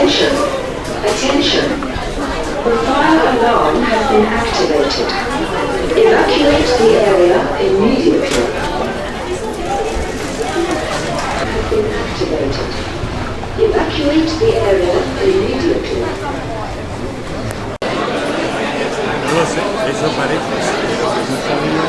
Attention! Attention! The fire alarm has been activated. Evacuate the area immediately. Has been activated. Evacuate the area immediately. No lo sé, eso parece. No sabía.